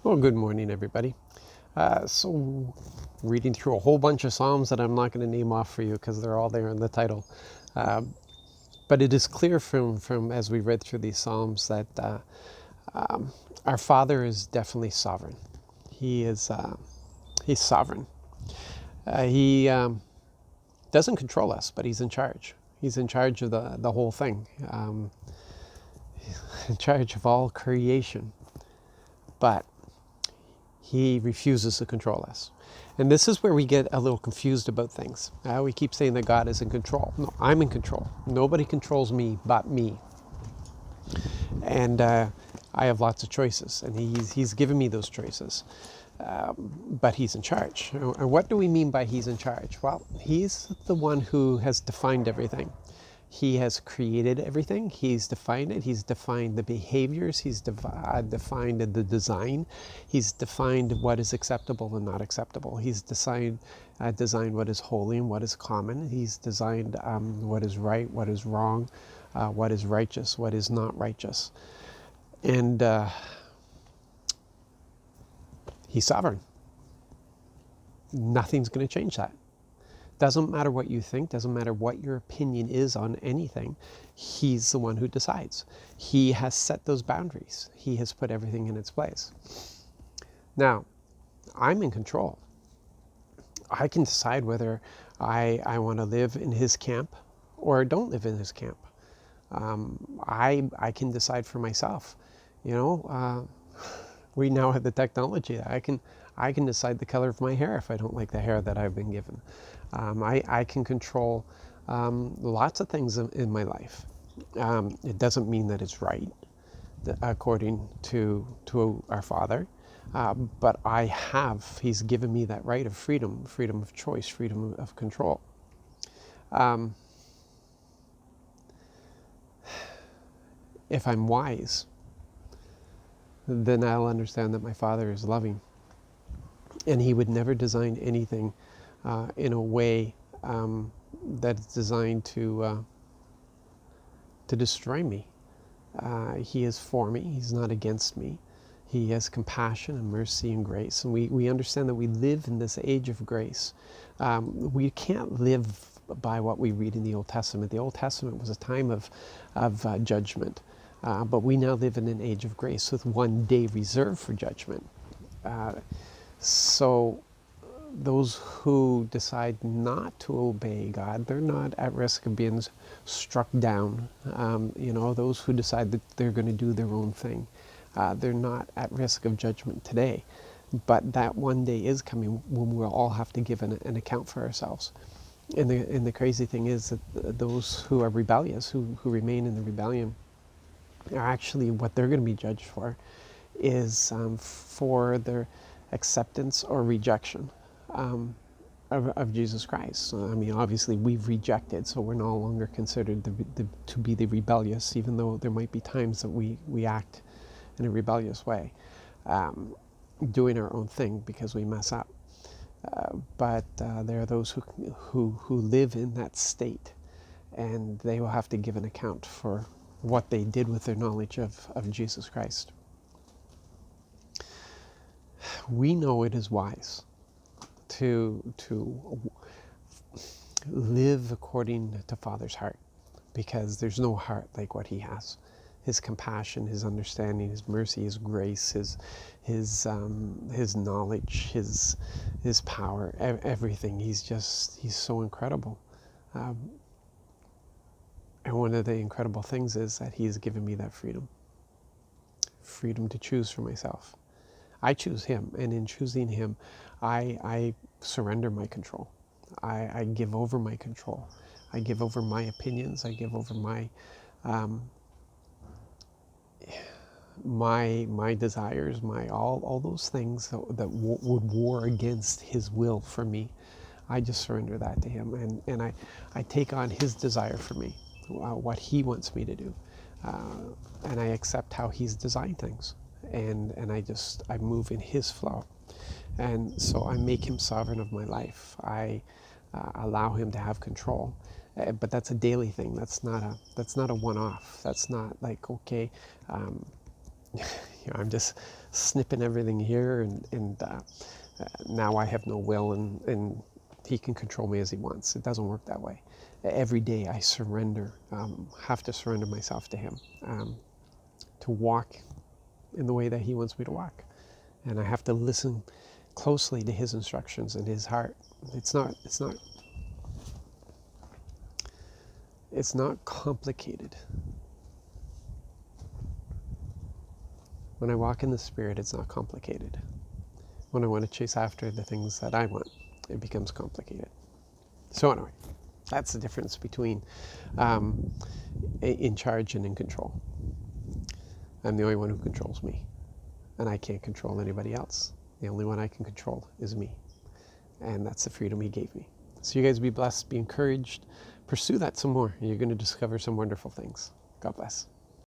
Well, good morning, everybody. Reading through a whole bunch of Psalms that I'm not going to name off for you because they're all there in the title. But it is clear from as we read through these Psalms that our Father is definitely sovereign. He is he's sovereign. He doesn't control us, but he's in charge. He's in charge of the whole thing, in charge of all creation. But he refuses to control us. And this is where we get a little confused about things. We keep saying that God is in control. No, I'm in control. Nobody controls me but me. And I have lots of choices, and he's given me those choices. But he's in charge. And what do we mean by he's in charge? Well, he's the one who has defined everything. He has created everything. He's defined it. He's defined the behaviors. He's defined the design. He's defined what is acceptable and not acceptable. He's designed what is holy and what is common. He's designed what is right, what is wrong, what is righteous, what is not righteous. And he's sovereign. Nothing's going to change that. Doesn't matter what you think, doesn't matter what your opinion is on anything, he's the one who decides. He has set those boundaries. He has put everything in its place. Now, I'm in control. I can decide whether I want to live in his camp or don't live in his camp. I can decide for myself. You know, we now have the technology that I can decide the color of my hair if I don't like the hair that I've been given. I can control lots of things in my life. It doesn't mean that it's right, according to our Father, but He's given me that right of freedom, freedom of choice, freedom of control. If I'm wise, then I'll understand that my Father is loving, and He would never design anything in a way that is designed to destroy me. He is for me. He's not against me. He has compassion and mercy and grace. And we understand that we live in this age of grace. We can't live by what we read in the Old Testament. The Old Testament was a time of judgment. But we now live in an age of grace with one day reserved for judgment. So those who decide not to obey God, they're not at risk of being struck down. Those who decide that they're going to do their own thing, they're not at risk of judgment today. But that one day is coming when we'll all have to give an account for ourselves. And the crazy thing is that those who are rebellious, who remain in the rebellion, are actually what they're going to be judged for is for their acceptance or rejection of Jesus Christ. So, I mean, obviously we've rejected, so we're no longer considered to be the rebellious, even though there might be times that we act in a rebellious way, doing our own thing because we mess up. But there are those who live in that state, and they will have to give an account for what they did with their knowledge of Jesus Christ. We know it is wise to live according to Father's heart, because there's no heart like what He has. His compassion, His understanding, His mercy, His grace, His knowledge, His power, everything. He's so incredible. And one of the incredible things is that He has given me that freedom to choose for myself. I choose Him, and in choosing Him, I surrender my control. I give over my control. I give over my opinions. I give over my desires, my all those things that would war against His will for me. I just surrender that to Him, and I take on His desire for me, what He wants me to do, and I accept how He's designed things, and I move in His flow, and so I make Him sovereign of my life. I allow Him to have control. But that's a daily thing. That's not a one-off. That's not like, okay, I'm just snipping everything here, and now I have no will, and he can control me as he wants. It doesn't work that way. Every day I surrender, have to surrender myself to him, to walk in the way that he wants me to walk. And I have to listen closely to his instructions and his heart. It's not complicated. When I walk in the Spirit, it's not complicated. When I want to chase after the things that I want, it becomes complicated. So anyway, that's the difference between in charge and in control. I'm the only one who controls me, and I can't control anybody else. The only one I can control is me, and that's the freedom he gave me. So you guys be blessed, be encouraged, pursue that some more. You're going to discover some wonderful things. God bless.